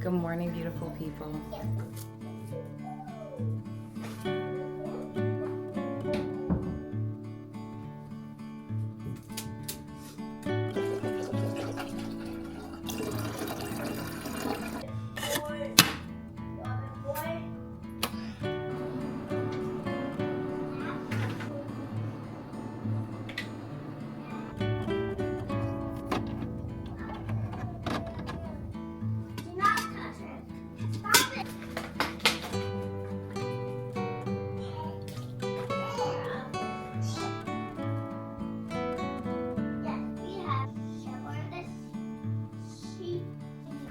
Good morning, beautiful people.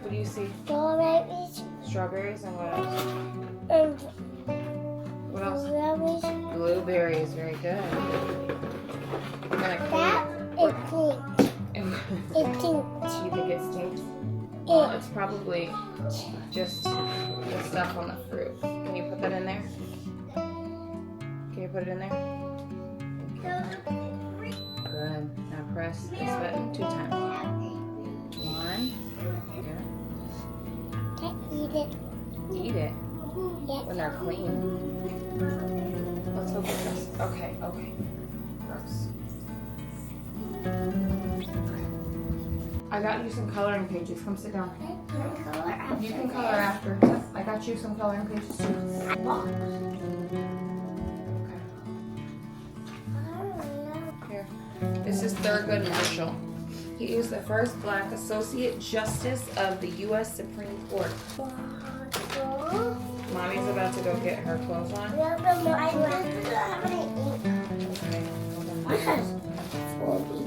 What do you see? Strawberries. Strawberries and what else? And What else? blueberries. Blueberries, very good. We're gonna That clean. is pink. It stinks. You think it stinks? Well, it's probably just the stuff on the fruit. Can you put that in there? Can you put it in there? Good. Now press this button 2 times. 1. Yeah. Can't eat it. Eat it Yes. when they're clean. Let's hope it does. Okay. Gross. I got you some coloring pages. Come sit down. You can color after. I got you some coloring pages too. Okay. Here. This is Thurgood Marshall. He was the first Black Associate Justice of the U.S. Supreme Court. Mommy's about to go get her clothes on. Okay, hold on. Okay, just hold on.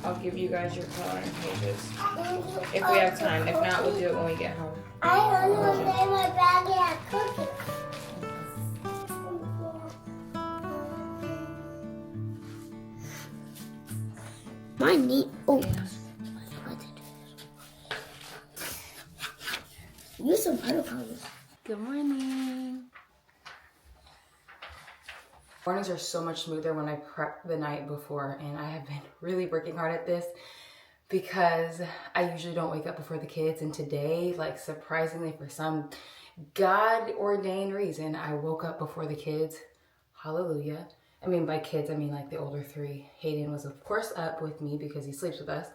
I'll give you guys your coloring pages if we have time. If not, we'll do it when we get home. I only want to lay my bag and cookie. My neat. Oh. Use some powder powders. Good morning. Mornings are so much smoother when I prep the night before, and I have been really working hard at this because I usually don't wake up before the kids, and today, like surprisingly for some God-ordained reason, I woke up before the kids. Hallelujah. I mean, by kids, I mean like the older 3. Hayden was of course up with me because he sleeps with us,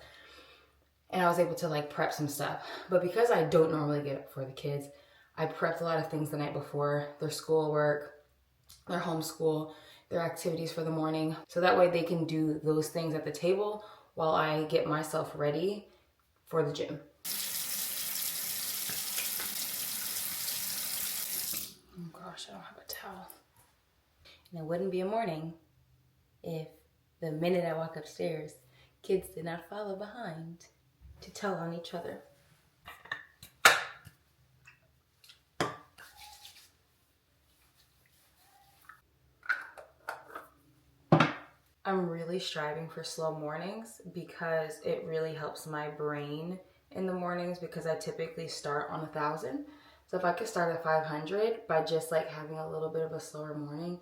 and I was able to like prep some stuff. But because I don't normally get up before the kids, I prepped a lot of things the night before, their schoolwork, their homeschool, their activities for the morning. So that way they can do those things at the table while I get myself ready for the gym. Oh gosh, I don't have a towel. And it wouldn't be a morning if the minute I walk upstairs, kids did not follow behind to tell on each other. I'm really striving for slow mornings because it really helps my brain in the mornings because I typically start on 1,000. So if I could start at 500 by just like having a little bit of a slower morning,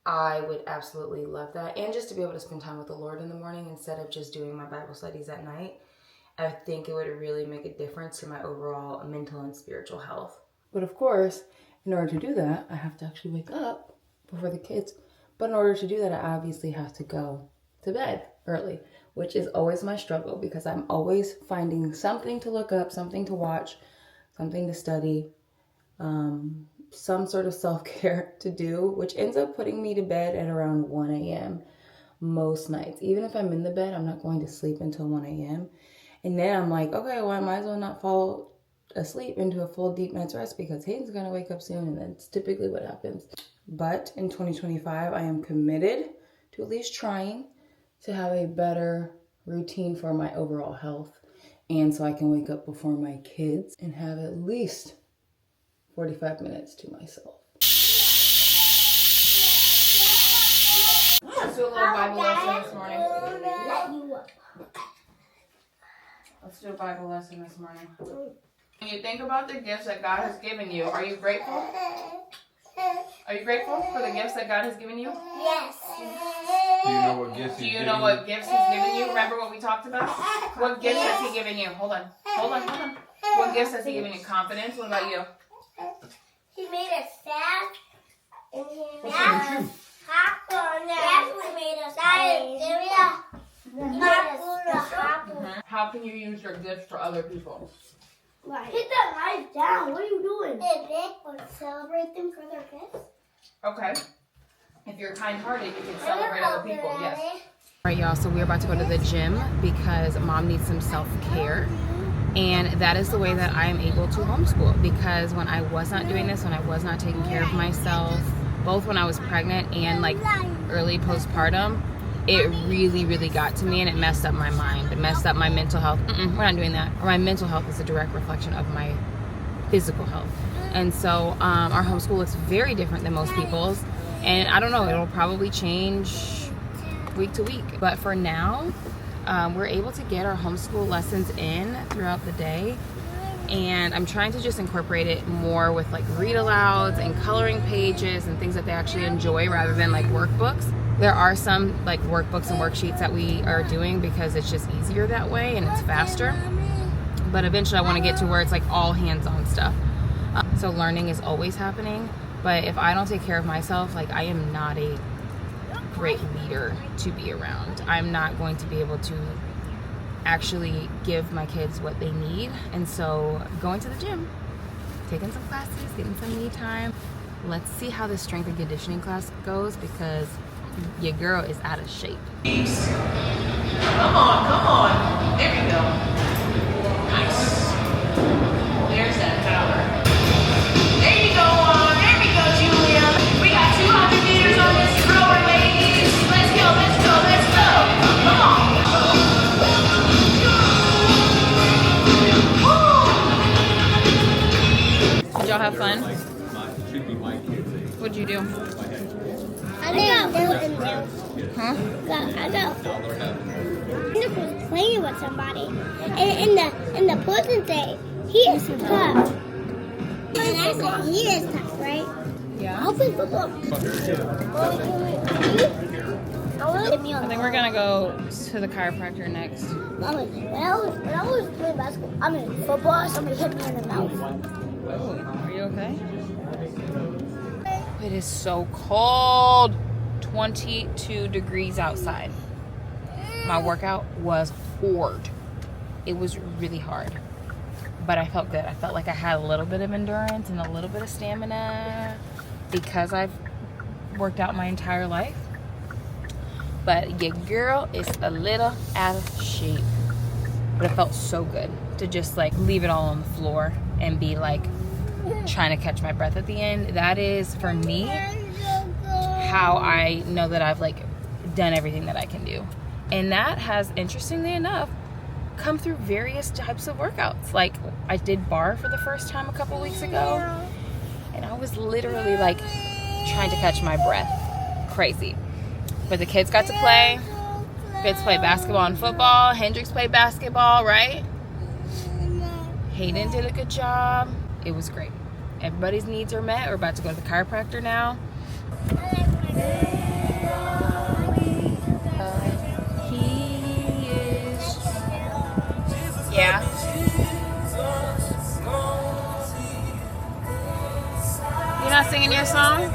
I would absolutely love that. And just to be able to spend time with the Lord in the morning instead of just doing my Bible studies at night. I think it would really make a difference to my overall mental and spiritual health. But of course, in order to do that, I have to actually wake up before the kids. But in order to do that, I obviously have to go to bed early, which is always my struggle because I'm always finding something to look up, something to watch, something to study, some sort of self-care to do, which ends up putting me to bed at around 1 a.m. most nights. Even if I'm in the bed, I'm not going to sleep until 1 a.m. And then I'm like, okay, well, I might as well not fall asleep into a full deep night's rest because Hayden's going to wake up soon, and that's typically what happens. But in 2025, I am committed to at least trying to have a better routine for my overall health. And so I can wake up before my kids and have at least 45 minutes to myself. Let's do a little Bible lesson this morning. Let's do a Bible lesson this morning. When you think about the gifts that God has given you, are you grateful? Are you grateful for the gifts that God has given you? Yes. Do you know what gifts Do you know what gifts he's given you? Remember what we talked about? What gifts has he given you? Hold on. What gifts has he given you? Confidence? What about you? He made a staff. And he made What's a popcorn. That's what made a staff. How can you use your gifts for other people? Right. Put that knife down. What are you doing? Celebrate them for their gifts. Okay. If you're kind-hearted, you can celebrate other people. Yes. All right, y'all. So we're about to go to the gym because mom needs some self-care. And that is the way that I am able to homeschool, because when I was not doing this, when I was not taking care of myself, both when I was pregnant and like early postpartum, it really, really got to me and it messed up my mind. It messed up my mental health. We're not doing that. Or my mental health is a direct reflection of my physical health. And so our homeschool looks very different than most people's. And I don't know, it'll probably change week to week. But for now, we're able to get our homeschool lessons in throughout the day. And I'm trying to just incorporate it more with like read alouds and coloring pages and things that they actually enjoy rather than like workbooks. There are some like workbooks and worksheets that we are doing because it's just easier that way and it's faster. But eventually I want to get to where it's like all hands-on stuff. So learning is always happening. But if I don't take care of myself, like I am not a great leader to be around. I'm not going to be able to actually give my kids what they need. And so going to the gym, taking some classes, getting some me time. Let's see how this strength and conditioning class goes because your girl is out of shape. Come on. There we go. Nice. There's that power. There you go, Julia. We got 200 meters on this rower, ladies. Let's go. Come on. Did y'all have fun? What'd you do? I was playing with somebody, and the person said he is tough, and I said he is tough, right? Yeah. I'll play football. I think we're gonna go to the chiropractor next. When I was playing basketball, football, somebody hit me in the mouth. Oh, are you okay? It is so cold. 22 degrees outside. My workout was hard. It was really hard. But I felt good. I felt like I had a little bit of endurance and a little bit of stamina because I've worked out my entire life. But your girl is a little out of shape. But it felt so good to just like leave it all on the floor and be like trying to catch my breath at the end. That is, for me, how I know that I've like done everything that I can do. And that has, interestingly enough, come through various types of workouts. Like I did bar for the first time a couple weeks ago, and I was literally like trying to catch my breath. Crazy. But the kids got to play. Kids played basketball and football. Hendrix played basketball, right? Hayden did a good job. It was great. Everybody's needs are met. We're about to go to the chiropractor now. Yeah. You're not singing your song?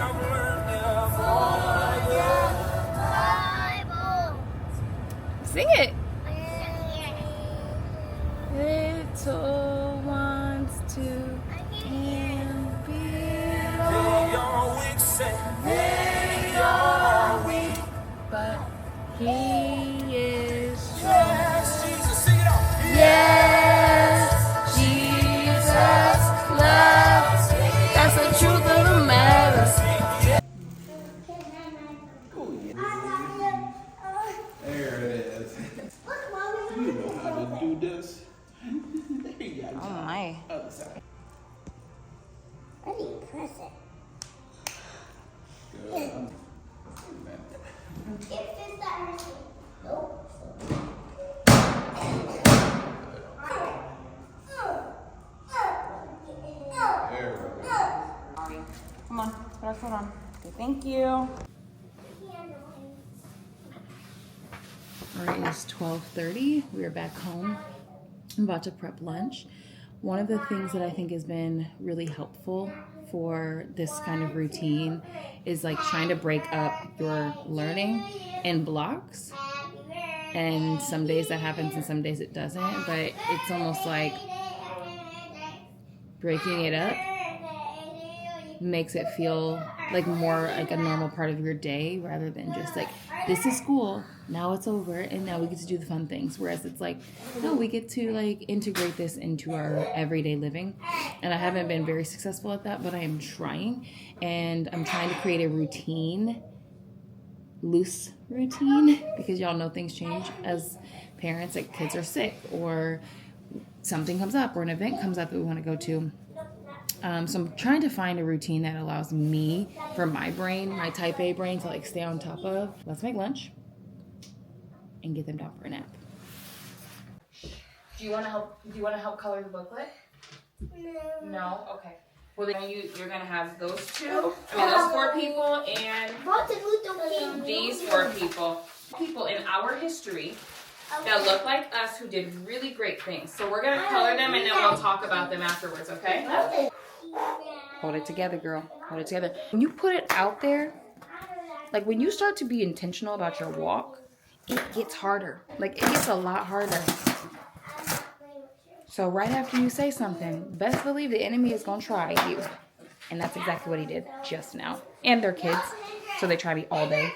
Sing it. Little ones too can be. They are weak, but He is strong. Yes, Jesus loves me. That's the truth of the matter. There it is. You know how to do this. There you go. Oh my. Other side. I didn't press it. Good. If it's that hurts me. Nope. There we go. Come on, put our foot on. Okay, thank you. hour is 12:30. We are back home. I'm about to prep lunch. One of the things that I think has been really helpful for this kind of routine is like trying to break up your learning in blocks. And some days that happens and some days it doesn't, but it's almost like breaking it up makes it feel like more like a normal part of your day rather than just like, this is school, now it's over, and now we get to do the fun things. Whereas it's like, no, we get to like integrate this into our everyday living. And I haven't been very successful at that, but I am trying. And I'm trying to create a routine, loose routine, because y'all know things change as parents. Like kids are sick or something comes up or an event comes up that we want to go to. So I'm trying to find a routine that allows me, for my brain, my type A brain, to like stay on top of. Let's make lunch and get them down for a nap. Do you want to help? Do you want to help color the booklet? No. No. Okay. Well, then you're gonna have those two. I mean, those 4 people and these 4 people. People in our history that look like us who did really great things. So we're gonna color them and then we'll talk about them afterwards. Okay? Okay. Hold it together, girl. Hold it together. When you put it out there, like when you start to be intentional about your walk, it gets harder. Like it gets a lot harder. So right after you say something, best believe the enemy is going to try you. And that's exactly what he did just now. And their kids. So they try me all day.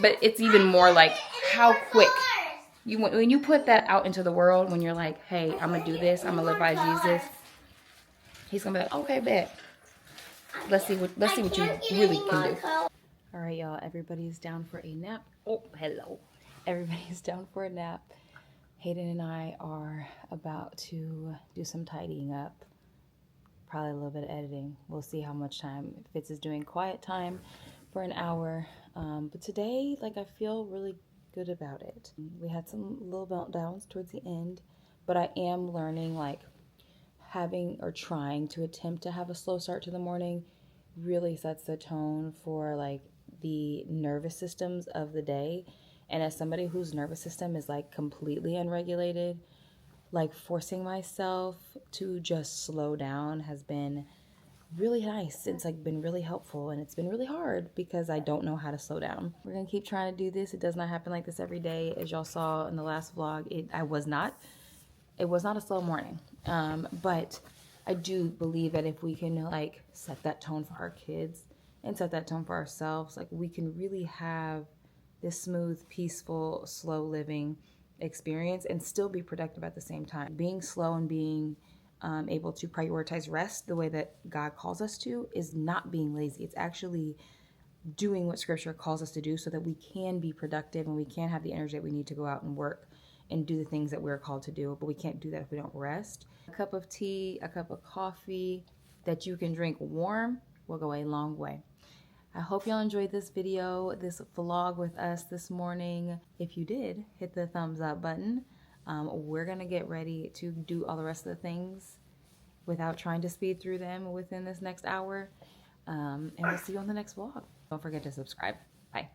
But it's even more like how quick. When you put that out into the world, when you're like, hey, I'm going to do this. I'm going to live by Jesus. He's going to be like, okay, bet. Let's see what you really can do. All right, y'all. Everybody's down for a nap. Oh, hello. Everybody's down for a nap. Hayden and I are about to do some tidying up. Probably a little bit of editing. We'll see how much time. Fitz is doing quiet time for an hour. But today, like, I feel really good about it. We had some little meltdowns towards the end, but I am learning, like, having or trying to attempt to have a slow start to the morning really sets the tone for, like, the nervous systems of the day. And as somebody whose nervous system is like completely unregulated, like forcing myself to just slow down has been really nice. It's like been really helpful, and it's been really hard because I don't know how to slow down. We're gonna keep trying to do this. It does not happen like this every day. As y'all saw in the last vlog, it was not a slow morning. But I do believe that if we can like set that tone for our kids and set that tone for ourselves, like we can really have this smooth, peaceful, slow living experience and still be productive at the same time. Being slow and being able to prioritize rest the way that God calls us to is not being lazy. It's actually doing what Scripture calls us to do so that we can be productive and we can have the energy that we need to go out and work and do the things that we're called to do. But we can't do that if we don't rest. A cup of tea, a cup of coffee that you can drink warm will go a long way. I hope y'all enjoyed this video, this vlog with us this morning. If you did, hit the thumbs up button. We're going to get ready to do all the rest of the things without trying to speed through them within this next hour. And we'll see you on the next vlog. Don't forget to subscribe. Bye.